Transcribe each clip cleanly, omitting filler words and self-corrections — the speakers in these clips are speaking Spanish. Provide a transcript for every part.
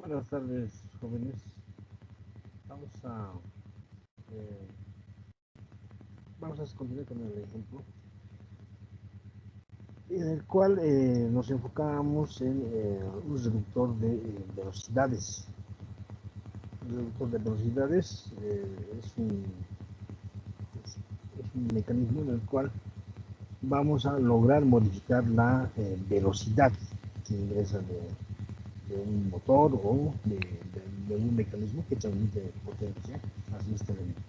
Buenas tardes, jóvenes. Vamos a, eh, vamos a continuar con el ejemplo en el cual nos enfocamos en un reductor de velocidades. El reductor de velocidades es un mecanismo en el cual vamos a lograr modificar la velocidad que ingresa de un motor o de un mecanismo que transmite potencia hacia este elemento.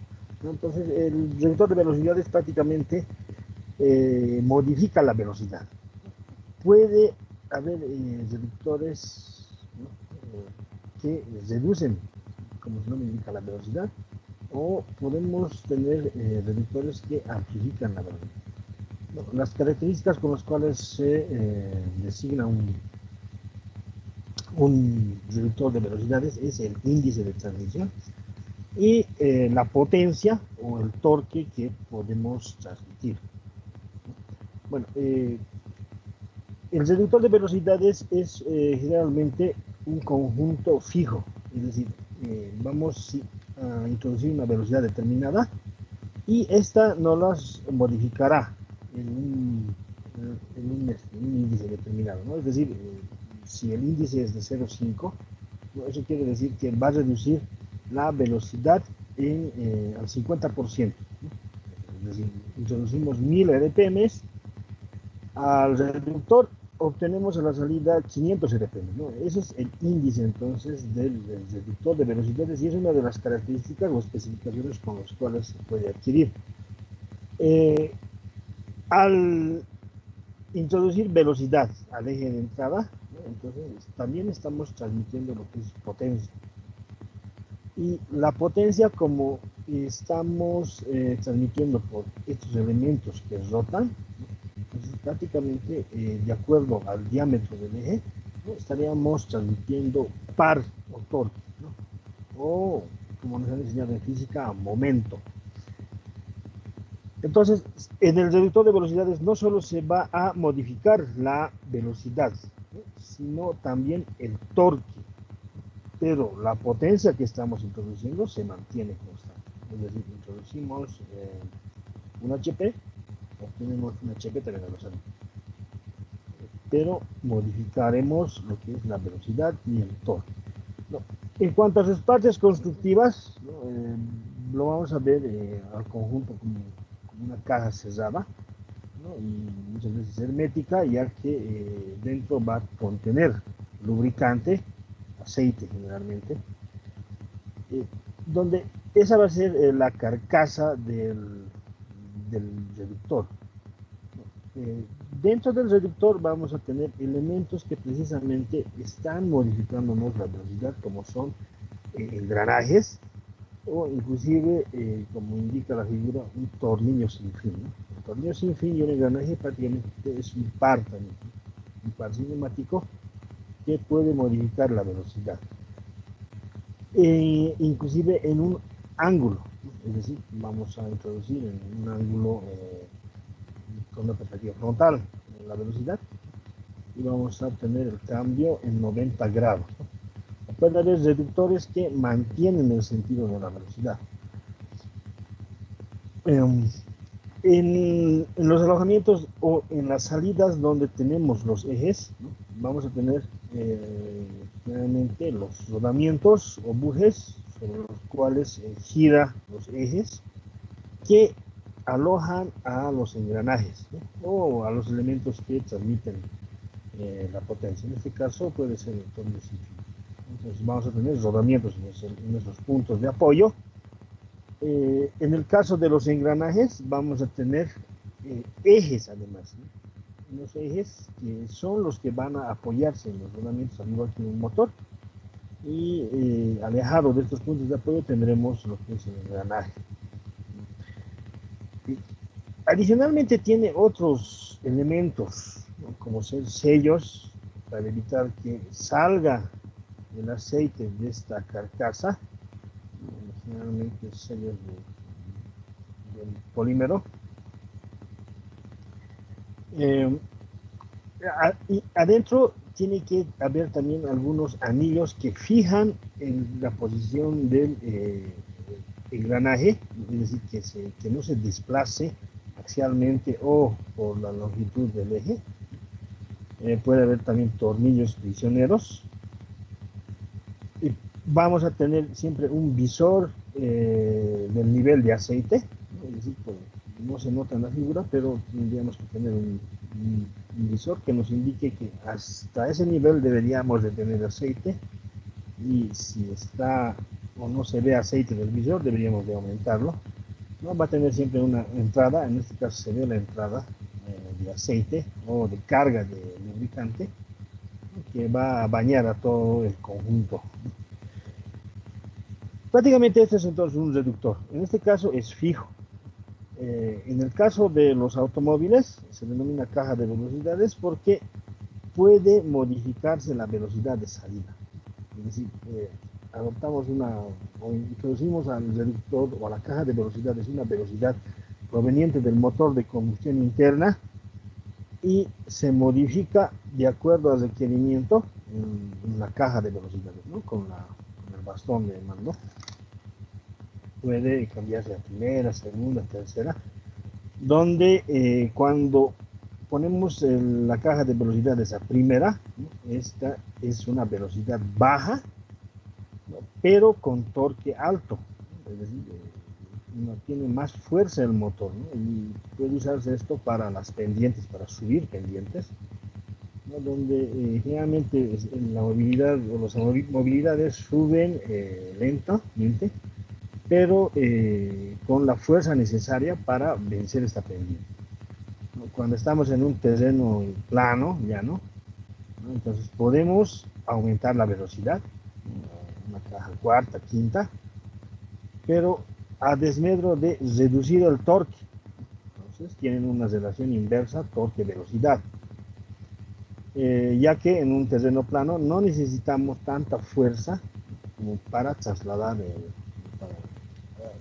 Entonces, el reductor de velocidades prácticamente modifica la velocidad. Puede haber reductores, ¿no? Que reducen, como su nombre indica, la velocidad, o podemos tener reductores que amplifican la velocidad. Bueno, las características con las cuales se designa un reductor de velocidades es el índice de transmisión y la potencia o el torque que podemos transmitir. Bueno, el reductor de velocidades es generalmente un conjunto fijo, es decir, vamos a introducir una velocidad determinada y esta no las modificará en un índice determinado, ¿no? Es decir, si el índice es de 0,5, ¿no? Eso quiere decir que va a reducir la velocidad al 50%. ¿No? Es decir, introducimos 1000 RPM al reductor, obtenemos a la salida 500 RPM, ¿no? Ese es el índice entonces del reductor de velocidades y es una de las características o especificaciones con las cuales se puede adquirir. Al introducir velocidad al eje de entrada, ¿no? Entonces también estamos transmitiendo lo que es potencia. Y la potencia, como estamos transmitiendo por estos elementos que rotan, entonces prácticamente de acuerdo al diámetro del eje, ¿no? Estaríamos transmitiendo par o torque, ¿no? O como nos han enseñado en física, momento. Entonces, en el reductor de velocidades no solo se va a modificar la velocidad, ¿no? Sino también el torque, pero la potencia que estamos introduciendo se mantiene constante. Es decir, introducimos un HP, obtenemos un HP también a los años, pero modificaremos lo que es la velocidad y el torque. No. En cuanto a sus partes constructivas, ¿no? Lo vamos a ver al conjunto como una caja cerrada, ¿no? Y muchas veces hermética, ya que dentro va a contener lubricante, aceite generalmente, donde esa va a ser la carcasa del reductor. Dentro del reductor vamos a tener elementos que precisamente están modificándonos la velocidad, como son engranajes o inclusive, como indica la figura, un tornillo sin fin, ¿no? El tornillo sin fin y un engranaje prácticamente es un par también, ¿no? Un par cinemático que puede modificar la velocidad. Inclusive en un ángulo, ¿no? Es decir, vamos a introducir en un ángulo con una perspectiva frontal en la velocidad y vamos a obtener el cambio en 90 grados, ¿no? Puede haber reductores que mantienen el sentido de la velocidad. En los alojamientos o en las salidas donde tenemos los ejes, ¿no? Vamos a tener generalmente los rodamientos o bujes sobre los cuales gira los ejes que alojan a los engranajes, ¿no? O a los elementos que transmiten la potencia. En este caso puede ser el tornillo sin fin. Entonces vamos a tener rodamientos en esos puntos de apoyo. En el caso de los engranajes vamos a tener ejes además, ¿no? Unos ejes que son los que van a apoyarse en los rodamientos al igual que en un motor y alejado de estos puntos de apoyo tendremos lo que es el engranaje. Y adicionalmente tiene otros elementos, ¿no? Como ser sellos para evitar que salga el aceite de esta carcasa, generalmente sellos del polímero. Y adentro tiene que haber también algunos anillos que fijan la posición del engranaje, es decir, que no se desplace axialmente o por la longitud del eje. Puede haber también tornillos prisioneros. Y vamos a tener siempre un visor del nivel de aceite, ¿no? Es decir, pues, no se nota en la figura, pero tendríamos que tener un visor que nos indique que hasta ese nivel deberíamos de tener aceite, y si está o no se ve aceite en el visor, deberíamos de aumentarlo, ¿no? Va a tener siempre una entrada, en este caso se ve la entrada de aceite o de carga de lubricante, ¿no? Que va a bañar a todo el conjunto. Prácticamente este es entonces un reductor. En este caso es fijo. En el caso de los automóviles se denomina caja de velocidades porque puede modificarse la velocidad de salida. Es decir, adoptamos o introducimos al reductor o a la caja de velocidades una velocidad proveniente del motor de combustión interna y se modifica de acuerdo al requerimiento en la caja de velocidades, ¿no? Con el bastón de mando. Puede cambiarse a primera, segunda, tercera, donde cuando ponemos la caja de velocidades a primera, ¿no? Esta es una velocidad baja, ¿no? Pero con torque alto, es decir, no tiene más fuerza el motor, ¿no? Y puede usarse esto para las pendientes, para subir pendientes, ¿no? Donde generalmente la movilidad o las movilidades suben lentamente, pero con la fuerza necesaria para vencer esta pendiente. Cuando estamos en un terreno plano, llano, ¿no? Entonces podemos aumentar la velocidad, una caja cuarta, quinta, pero a desmedro de reducir el torque. Entonces tienen una relación inversa torque-velocidad, ya que en un terreno plano no necesitamos tanta fuerza como para trasladar, para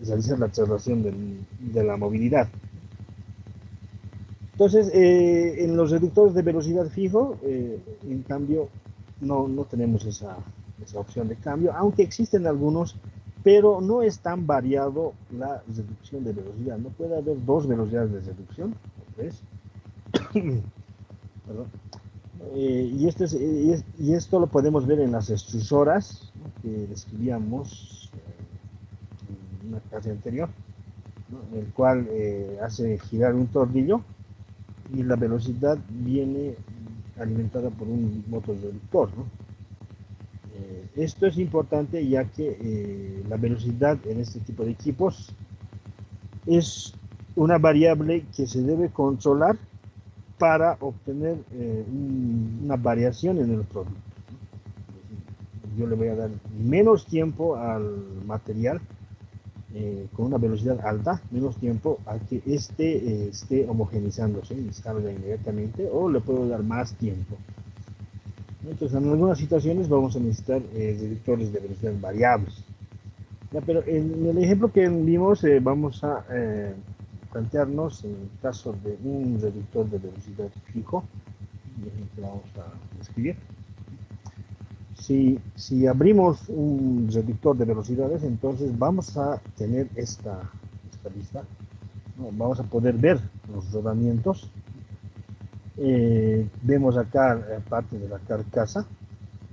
realizar la traslación de la movilidad. Entonces, en los reductores de velocidad fijo, en cambio, no tenemos esa opción de cambio, aunque existen algunos, pero no es tan variado la reducción de velocidad. No puede haber dos velocidades de reducción, o tres. Perdón. Y esto lo podemos ver en las extrusoras, ¿no? Que describíamos en una clase anterior, ¿no? El cual hace girar un tornillo y la velocidad viene alimentada por un motor reductor, ¿no? Esto es importante ya que la velocidad en este tipo de equipos es una variable que se debe controlar para obtener una variación en el producto. Yo le voy a dar menos tiempo al material con una velocidad alta, menos tiempo a que esté homogenizándose y salga inmediatamente, o le puedo dar más tiempo. Entonces, en algunas situaciones vamos a necesitar reductores de velocidad variables. Ya, pero en el ejemplo que vimos, vamos a plantearnos en el caso de un reductor de velocidad fijo, que vamos a describir. Si abrimos un reductor de velocidades, entonces vamos a tener esta lista, ¿no? Vamos a poder ver los rodamientos. Vemos acá parte de la carcasa,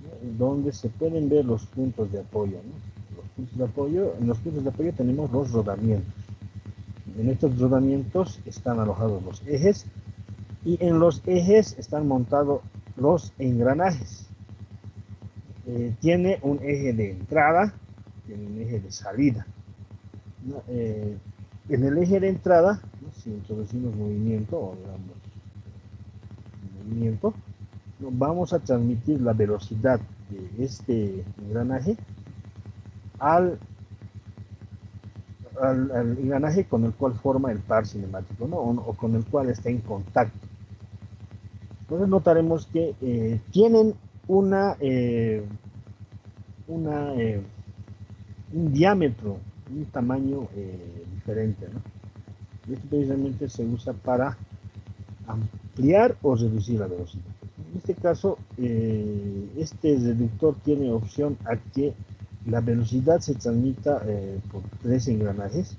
¿no? Donde se pueden ver los puntos de apoyo, ¿no? Los puntos de apoyo, en los puntos de apoyo tenemos los rodamientos. En estos rodamientos están alojados los ejes y en los ejes están montados los engranajes. Tiene un eje de entrada, tiene un eje de salida, ¿no? En el eje de entrada, ¿no? Si introducimos movimiento, o digamos, movimiento, ¿no? Vamos a transmitir la velocidad de este engranaje al engranaje con el cual forma el par cinemático, ¿no? O con el cual está en contacto. Entonces notaremos que tienen un diámetro, un tamaño diferente, ¿no? Esto precisamente se usa para ampliar o reducir la velocidad. En este caso, este reductor tiene opción a que la velocidad se transmita por 3 engranajes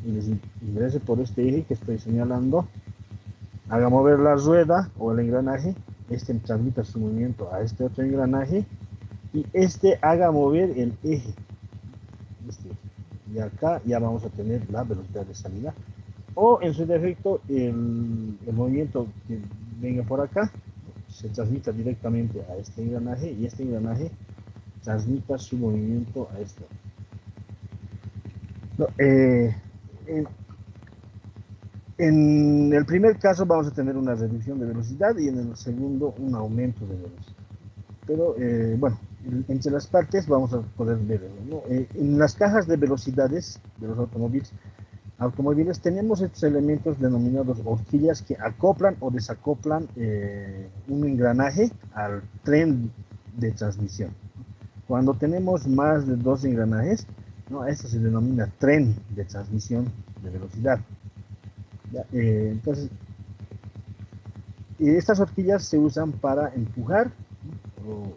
y les ingrese por este eje que estoy señalando, haga mover la rueda o el engranaje, este transmita su movimiento a este otro engranaje y este haga mover el eje. Y acá ya vamos a tener la velocidad de salida, o en su defecto el movimiento que venga por acá se transmita directamente a este engranaje y este engranaje transmita su movimiento a este. No, en el primer caso vamos a tener una reducción de velocidad y en el segundo un aumento de velocidad. Pero bueno, entre las partes vamos a poder ver, ¿no? En las cajas de velocidades de los automóviles tenemos estos elementos denominados horquillas que acoplan o desacoplan un engranaje al tren de transmisión. Cuando tenemos más de 2 engranajes, ¿no? Esto se denomina tren de transmisión de velocidad. Entonces, estas horquillas se usan para empujar o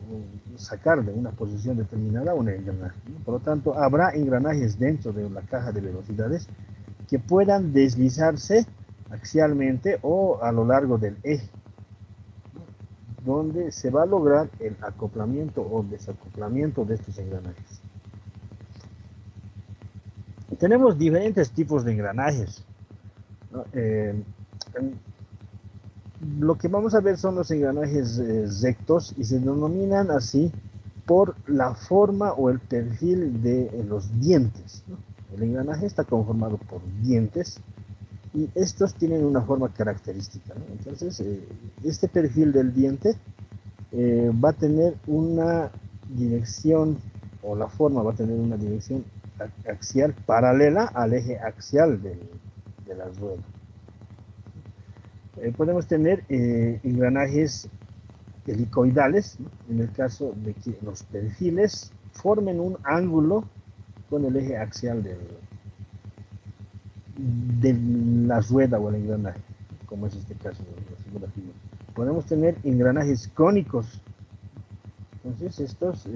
sacar de una posición determinada un engranaje. Por lo tanto, habrá engranajes dentro de la caja de velocidades que puedan deslizarse axialmente o a lo largo del eje, donde se va a lograr el acoplamiento o desacoplamiento de estos engranajes. Tenemos diferentes tipos de engranajes, ¿no? Lo que vamos a ver son los engranajes rectos y se denominan así por la forma o el perfil de los dientes, ¿no? El engranaje está conformado por dientes y estos tienen una forma característica, ¿no? Entonces, este perfil del diente va a tener una dirección, o la forma va a tener una dirección axial paralela al eje axial de la rueda. Podemos tener engranajes helicoidales, ¿no? En el caso de que los perfiles formen un ángulo con el eje axial de la rueda o el engranaje, como es este caso de la segunda figura. Podemos tener engranajes cónicos. Entonces estos,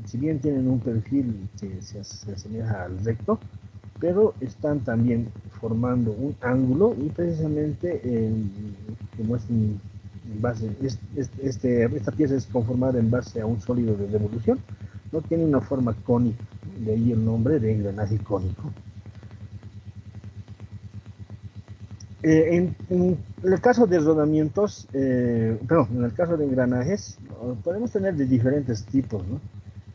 si bien tienen un perfil que se asemeja al recto, pero están también formando un ángulo y precisamente como es en base, esta pieza es conformada en base a un sólido de revolución, no tiene una forma cónica, de ahí el nombre de engranaje cónico. En el caso de rodamientos, perdón, en el caso de engranajes, podemos tener de diferentes tipos, ¿no?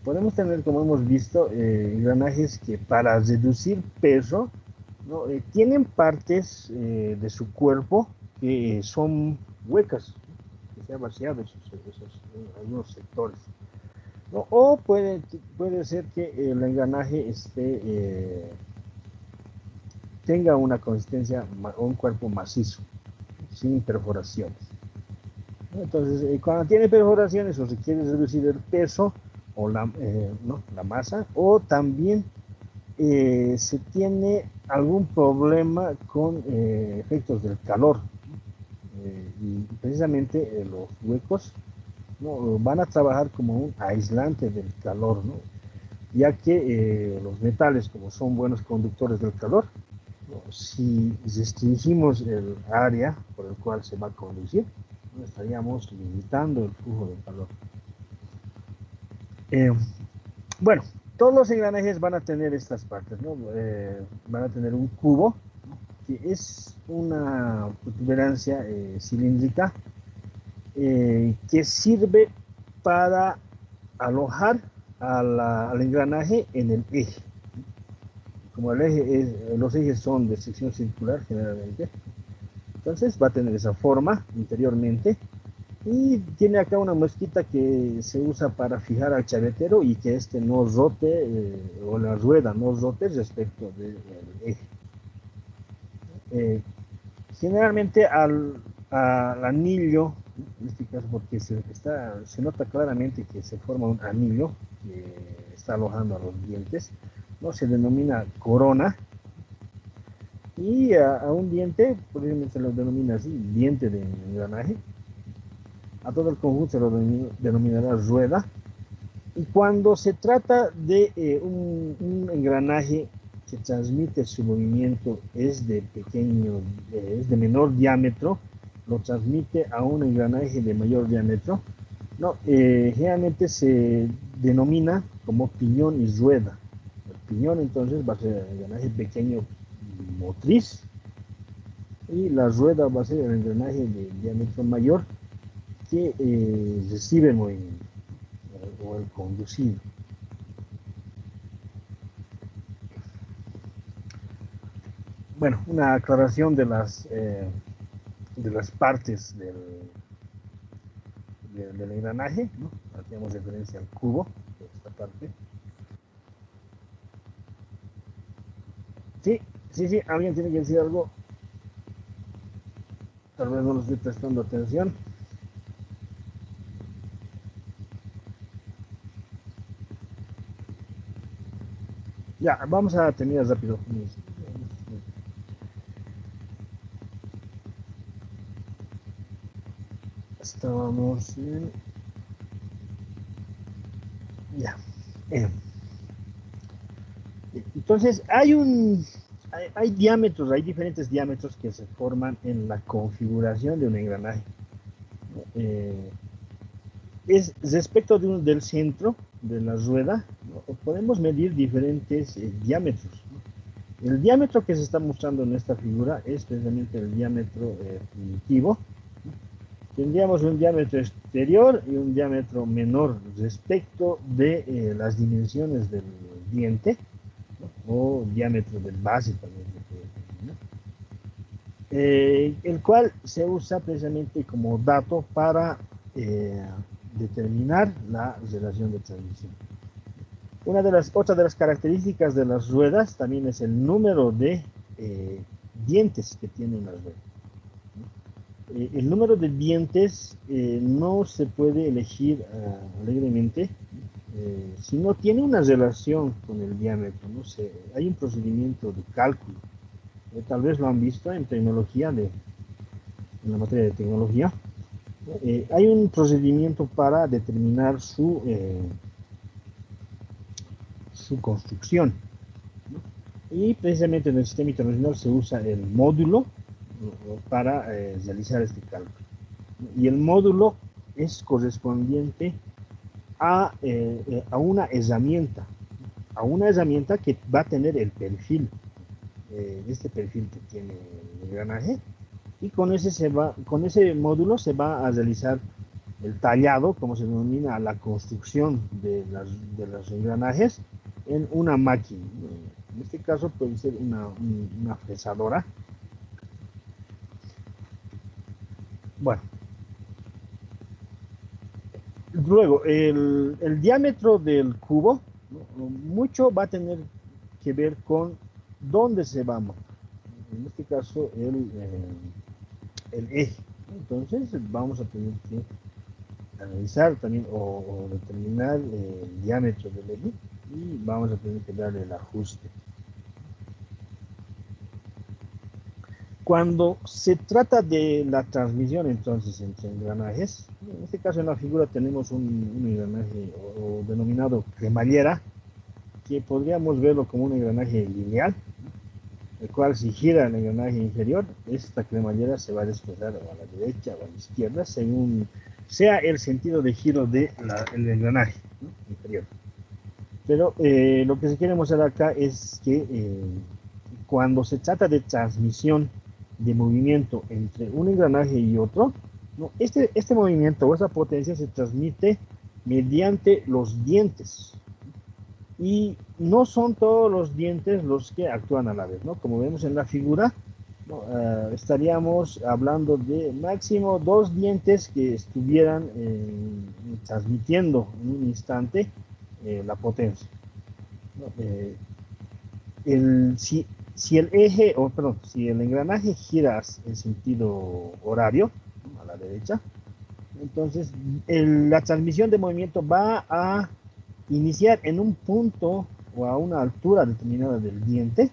Podemos tener, como hemos visto, engranajes que para reducir peso, ¿no? Tienen partes de su cuerpo que son huecas, que se han vaciado algunos sectores, ¿no? O puede ser que el engranaje tenga una consistencia o un cuerpo macizo, sin perforaciones. Entonces, cuando tiene perforaciones o se quiere reducir el peso o la masa, o también se tiene algún problema con efectos del calor. Y precisamente los huecos, ¿no? Van a trabajar como un aislante del calor, ¿no? Ya que los metales, como son buenos conductores del calor, ¿no? Si restringimos el área por el cual se va a conducir, ¿no? Estaríamos limitando el flujo de calor. Bueno, todos los engranajes van a tener estas partes, ¿no? Van a tener un cubo, que es una protuberancia cilíndrica que sirve para alojar al engranaje en el eje. Como los ejes son de sección circular generalmente, entonces va a tener esa forma interiormente y tiene acá una mosquita que se usa para fijar al chavetero y que este no rote o la rueda no rote respecto del eje. Generalmente al anillo, en este caso porque se nota claramente que se forma un anillo que está alojando a los dientes, ¿no? Se denomina corona, y a un diente, por ejemplo, se lo denomina así, diente de engranaje. A todo el conjunto se lo denominará rueda. Y cuando se trata de un engranaje que transmite su movimiento es de menor diámetro, lo transmite a un engranaje de mayor diámetro, no, generalmente se denomina como piñón y rueda. El piñón entonces va a ser el engranaje pequeño motriz y la rueda va a ser el engranaje de diámetro mayor que recibe el movimiento o el conducido. Bueno, una aclaración de las partes del engranaje, ¿no? Hacíamos referencia al cubo, de esta parte. Sí, sí, sí, alguien tiene que decir algo. Tal vez no lo estoy prestando atención. Ya, vamos a terminar rápido. Estábamos en... Ya. Entonces, hay diámetros, hay diferentes diámetros que se forman en la configuración de un engranaje. Eh, es respecto del centro de la rueda, ¿no? Podemos medir diferentes diámetros, ¿no? El diámetro que se está mostrando en esta figura es precisamente el diámetro primitivo. Tendríamos un diámetro exterior y un diámetro menor respecto de las dimensiones del diente, ¿no? O diámetro del base también, ¿no? El cual se usa precisamente como dato para determinar la relación de transmisión. Otra de las características de las ruedas también es el número de dientes que tiene una rueda. El número de dientes no se puede elegir alegremente si no tiene una relación con el diámetro. No sé, hay un procedimiento de cálculo. Tal vez lo han visto en la materia de tecnología. Hay un procedimiento para determinar su construcción, ¿no? Y precisamente en el sistema internacional se usa el módulo para realizar este cálculo. Y el módulo es correspondiente a una herramienta que va a tener el perfil, este perfil que tiene el engranaje, y con ese módulo se va a realizar el tallado, como se denomina la construcción de los engranajes en una máquina. En este caso puede ser una fresadora. Bueno, luego el diámetro del cubo, ¿no? Mucho va a tener que ver con dónde se va a montar. En este caso el eje. Entonces vamos a tener que analizar también o determinar el diámetro del eje y vamos a tener que darle el ajuste. Cuando se trata de la transmisión entonces entre engranajes, en este caso en la figura tenemos un engranaje o denominado cremallera, que podríamos verlo como un engranaje lineal, el cual si gira el engranaje inferior, esta cremallera se va a desplazar a la derecha o a la izquierda según sea el sentido de giro del engranaje, ¿no? Inferior. Pero lo que se quiere mostrar acá es que cuando se trata de transmisión de movimiento entre un engranaje y otro, ¿no? Este movimiento o esa potencia se transmite mediante los dientes. Y no son todos los dientes los que actúan a la vez, ¿no? Como vemos en la figura, ¿no? Estaríamos hablando de máximo 2 dientes que estuvieran transmitiendo en un instante la potencia, ¿no? Si el eje, o perdón, si el engranaje gira en sentido horario, ¿no? A la derecha, entonces la transmisión de movimiento va a iniciar en un punto o a una altura determinada del diente,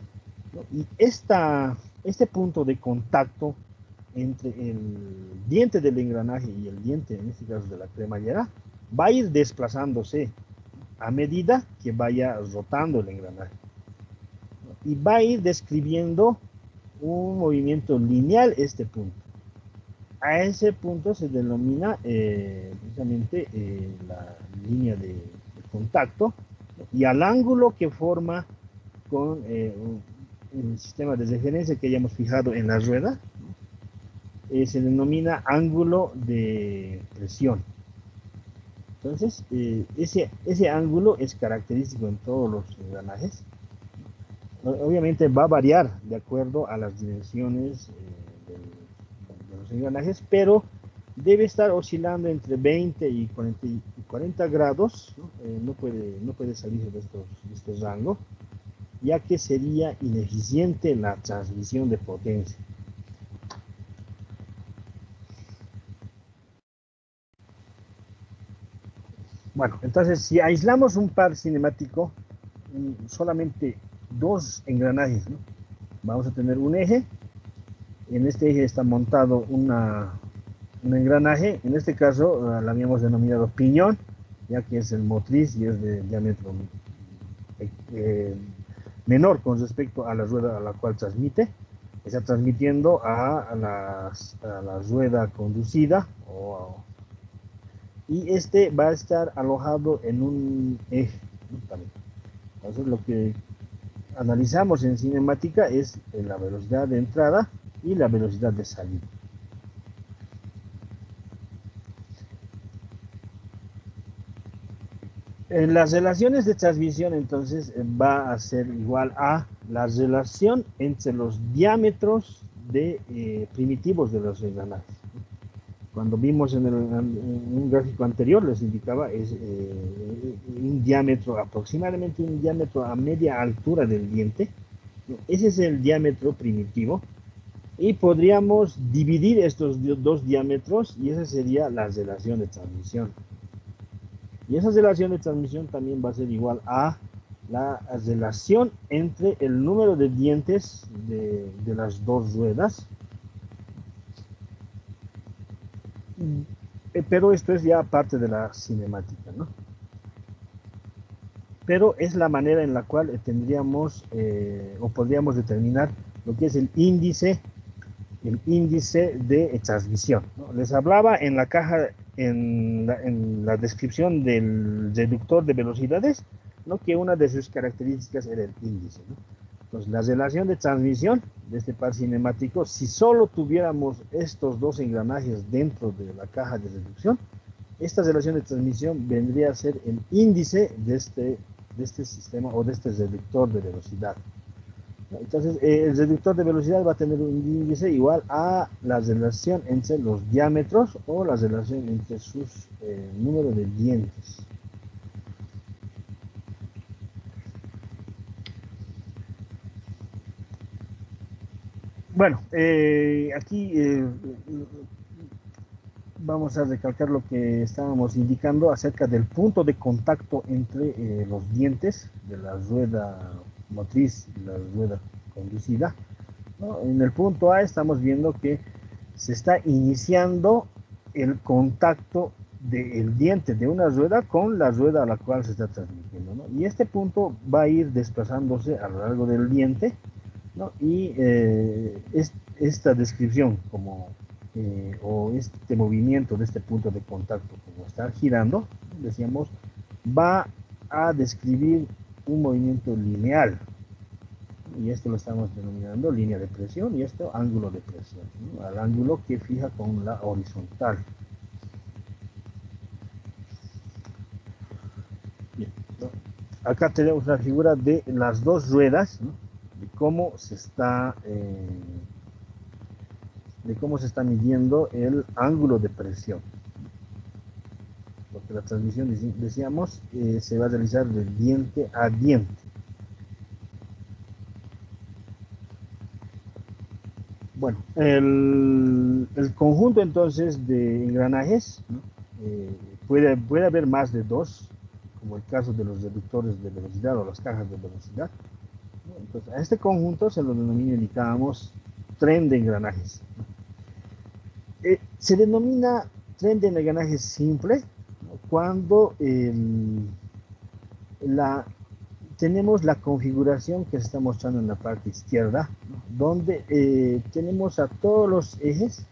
¿no? Y este punto de contacto entre el diente del engranaje y el diente, en este caso de la cremallera, va a ir desplazándose a medida que vaya rotando el engranaje. Y va a ir describiendo un movimiento lineal este punto. A ese punto se denomina precisamente la línea de contacto, y al ángulo que forma con el sistema de referencia que hayamos fijado en la rueda, se denomina ángulo de presión. Entonces, ese ángulo es característico en todos los engranajes. Obviamente va a variar de acuerdo a las dimensiones de los engranajes, pero debe estar oscilando entre 20 y 40 grados, ¿no? No puede salir de este rango, ya que sería ineficiente la transmisión de potencia. Bueno, entonces si aislamos un par cinemático, solamente dos engranajes, ¿no? Vamos a tener un eje. En este eje está montado un engranaje. En este caso la habíamos denominado piñón, ya que es el motriz y es de diámetro menor con respecto a la rueda a la cual transmite. Está transmitiendo a la rueda conducida, y este va a estar alojado en un eje, ¿no? También. Entonces lo que analizamos en cinemática es la velocidad de entrada y la velocidad de salida. En las relaciones de transmisión, entonces, va a ser igual a la relación entre los diámetros primitivos de los engranajes. Cuando vimos en un gráfico anterior, les indicaba, es un diámetro, aproximadamente un diámetro a media altura del diente. Ese es el diámetro primitivo. Y podríamos dividir estos dos diámetros y esa sería la relación de transmisión. Y esa relación de transmisión también va a ser igual a la relación entre el número de dientes de las dos ruedas. Pero esto es ya parte de la cinemática, ¿no? Pero es la manera en la cual tendríamos o podríamos determinar lo que es el índice de transmisión, ¿no? Les hablaba en la caja, en la descripción del reductor de velocidades, ¿no? Que una de sus características era el índice, ¿no? Entonces, la relación de transmisión de este par cinemático, si solo tuviéramos estos dos engranajes dentro de la caja de reducción, esta relación de transmisión vendría a ser el índice de este sistema o de este reductor de velocidad. Entonces, el reductor de velocidad va a tener un índice igual a la relación entre los diámetros o la relación entre sus número de dientes. Bueno, aquí vamos a recalcar lo que estábamos indicando acerca del punto de contacto entre los dientes de la rueda motriz y la rueda conducida, ¿no? En el punto A estamos viendo que se está iniciando el contacto del diente de una rueda con la rueda a la cual se está transmitiendo, ¿no? Y este punto va a ir desplazándose a lo largo del diente, ¿no? Y esta descripción o este movimiento de este punto de contacto, como está girando, decíamos, va a describir un movimiento lineal. Y esto lo estamos denominando línea de presión y esto ángulo de presión, ¿no? Al ángulo que fija con la horizontal. Bien, ¿no? Acá tenemos la figura de las dos ruedas, ¿no? De cómo se está midiendo el ángulo de presión. Porque la transmisión, decíamos, se va a realizar de diente a diente. Bueno, el conjunto entonces de engranajes, ¿no? Puede haber más de dos, como el caso de los reductores de velocidad o las cajas de velocidad, ¿no? Entonces, a este conjunto se lo denomina, indicábamos, tren de engranajes, ¿no? Se denomina tren de engranaje simple, ¿no?, cuando tenemos la configuración que se está mostrando en la parte izquierda, ¿no?, donde tenemos a todos los ejes,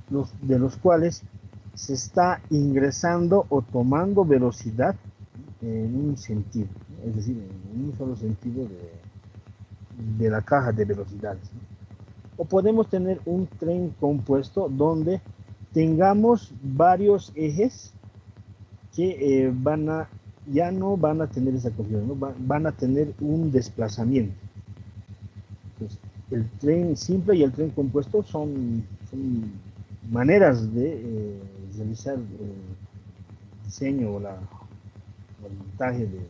¿no?, de los cuales se está ingresando o tomando velocidad en un sentido, ¿no?, es decir, en un solo sentido de la caja de velocidades, ¿no? O podemos tener un tren compuesto donde tengamos varios ejes que ya no van a tener esa configuración, ¿no?, van a tener un desplazamiento. Entonces, el tren simple y el tren compuesto son maneras de realizar el diseño o el montaje de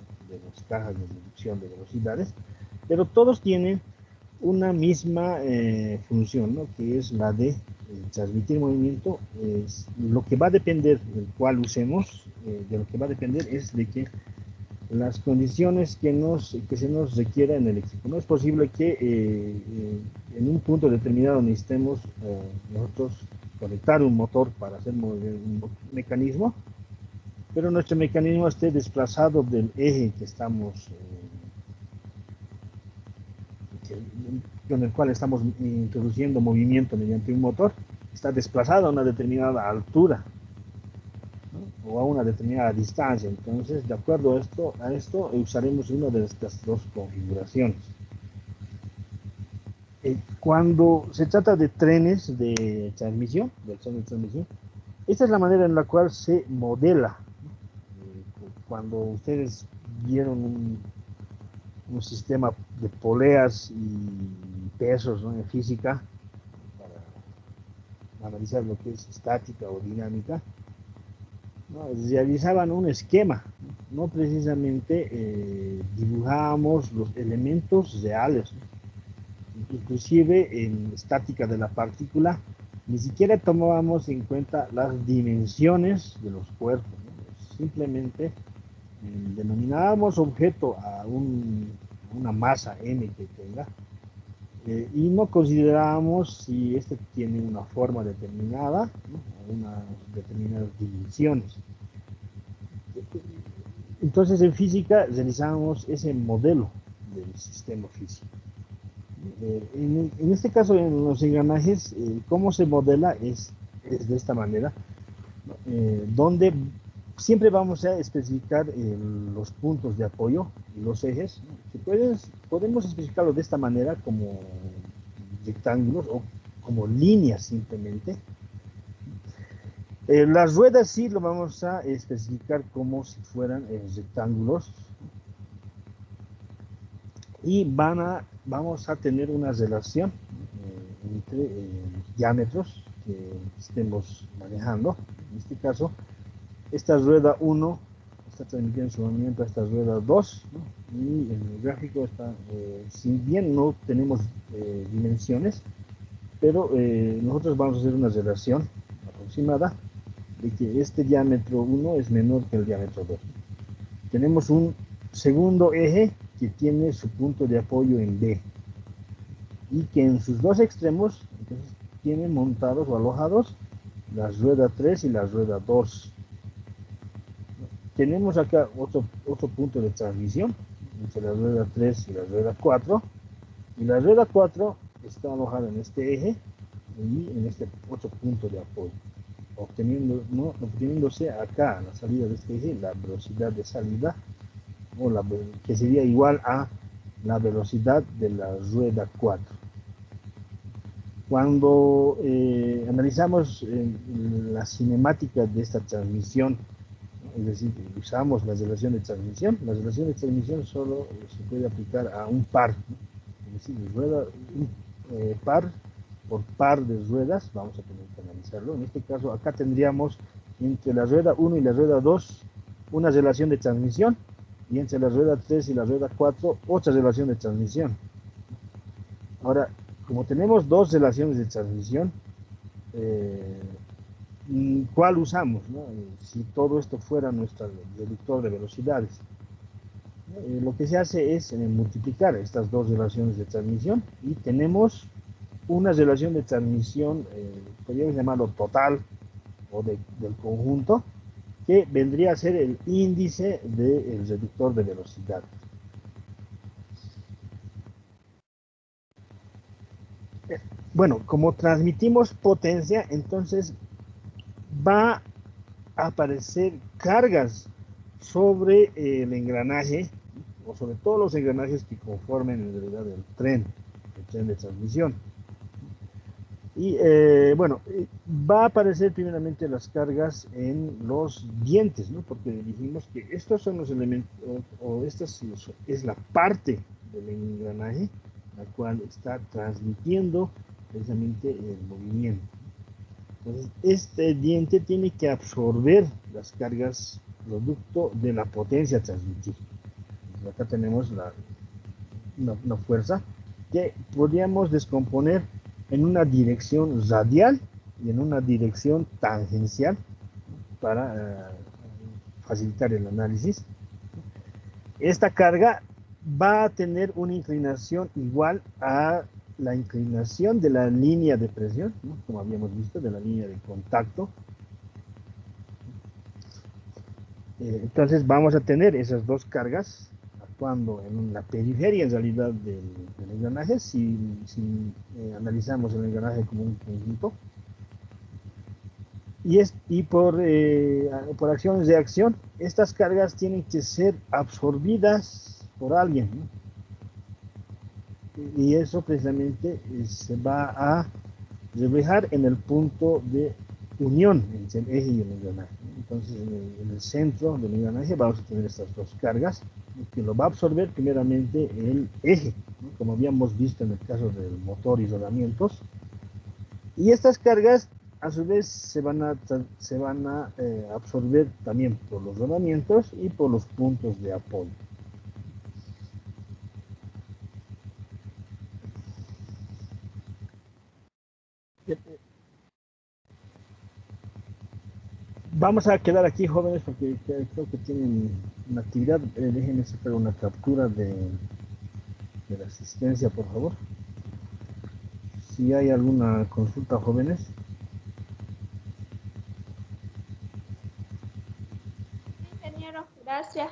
las cajas de reducción de velocidades, pero todos tienen una misma función, ¿no?, que es la de transmitir movimiento. Lo que va a depender del cual usemos, de lo que va a depender es de que las condiciones que se nos requiera en el equipo. No es posible que en un punto determinado necesitemos nosotros conectar un motor para hacer mover un mecanismo, pero nuestro mecanismo esté desplazado del eje que estamos con el cual estamos introduciendo movimiento mediante un motor, está desplazado a una determinada altura, ¿no?, o a una determinada distancia. Entonces, de acuerdo a esto usaremos una de estas dos configuraciones. Cuando se trata de trenes de transmisión, esta es la manera en la cual se modela. Cuando ustedes vieron un sistema de poleas y pesos, ¿no?, en física, para analizar lo que es estática o dinámica, ¿no?, realizaban un esquema, no precisamente dibujábamos los elementos reales, ¿no?, inclusive en estática de la partícula, ni siquiera tomábamos en cuenta las dimensiones de los cuerpos, ¿no?, simplemente denominábamos objeto a una masa m que tenga, y no considerábamos si este tiene una forma determinada, ¿no?, o unas determinadas dimensiones. Entonces, en física realizamos ese modelo del sistema físico. En este caso, en los engranajes, cómo se modela es de esta manera, ¿no?, donde siempre vamos a especificar los puntos de apoyo y los ejes, ¿no?, que podemos especificarlo de esta manera como rectángulos o como líneas simplemente. Las ruedas sí lo vamos a especificar como si fueran rectángulos, y vamos a tener una relación entre los diámetros que estemos manejando. En este caso, esta rueda 1 está transmitiendo su movimiento a esta rueda 2, ¿no?, y en el gráfico está, si bien no tenemos dimensiones, pero nosotros vamos a hacer una relación aproximada de que este diámetro 1 es menor que el diámetro 2. Tenemos un segundo eje que tiene su punto de apoyo en B, y que en sus dos extremos entonces tienen montados o alojados la rueda 3 y la rueda 2. Tenemos acá otro punto de transmisión entre la rueda 3 y la rueda 4, y la rueda 4 está alojada en este eje y en este otro punto de apoyo, obteniéndose acá a la salida de este eje la velocidad de salida, que sería igual a la velocidad de la rueda 4. Cuando analizamos la cinemática de esta transmisión, ¿no?, es decir, usamos la relación de transmisión, solo se puede aplicar a un par, ¿no?, es decir, par por par de ruedas, vamos a tener que analizarlo. En este caso, acá tendríamos entre la rueda 1 y la rueda 2 una relación de transmisión, y entre la rueda 3 y la rueda 4 otra relación de transmisión. Ahora, como tenemos dos relaciones de transmisión, ¿cuál usamos, ¿no?, si todo esto fuera nuestro reductor de velocidades? Lo que se hace es multiplicar estas dos relaciones de transmisión, y tenemos una relación de transmisión, podríamos llamarlo total o del conjunto, que vendría a ser el índice del reductor de velocidad. Bueno, como transmitimos potencia, entonces va a aparecer cargas sobre el engranaje, o sobre todos los engranajes que conformen en realidad el tren de transmisión. Y bueno, va a aparecer primeramente las cargas en los dientes, ¿no? Porque dijimos que estos son los elementos, o esta es la parte del engranaje, la cual está transmitiendo precisamente el movimiento. Entonces, este diente tiene que absorber las cargas producto de la potencia a transmitir. Entonces, acá tenemos una fuerza que podríamos descomponer en una dirección radial y en una dirección tangencial para facilitar el análisis. Esta carga va a tener una inclinación igual a la inclinación de la línea de presión, ¿no? Como habíamos visto, de la línea de contacto. Entonces vamos a tener esas dos cargas actuando en la periferia en realidad del engranaje, si analizamos el engranaje como un conjunto. Y por acciones de acción, estas cargas tienen que ser absorbidas por alguien, ¿no? Y eso precisamente se va a reflejar en el punto de unión entre el eje y el engranaje. Entonces, en el centro del engranaje vamos a tener estas dos cargas, que lo va a absorber primeramente el eje, ¿no? Como habíamos visto en el caso del motor y rodamientos. Y estas cargas, a su vez, se van a absorber también por los rodamientos y por los puntos de apoyo. Vamos a quedar aquí, jóvenes, porque creo que tienen una actividad. Déjenme sacar una captura de la asistencia, por favor. Si hay alguna consulta, jóvenes. Ingeniero, gracias.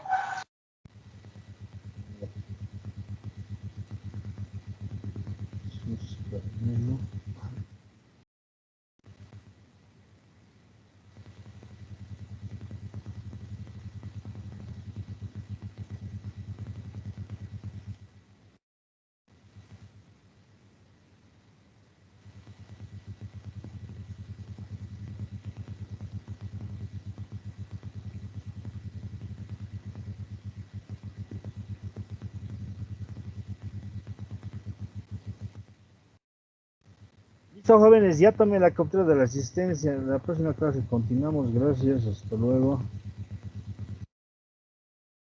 Listo, jóvenes, ya tomé la captura de la asistencia. En la próxima clase continuamos. Gracias, hasta luego.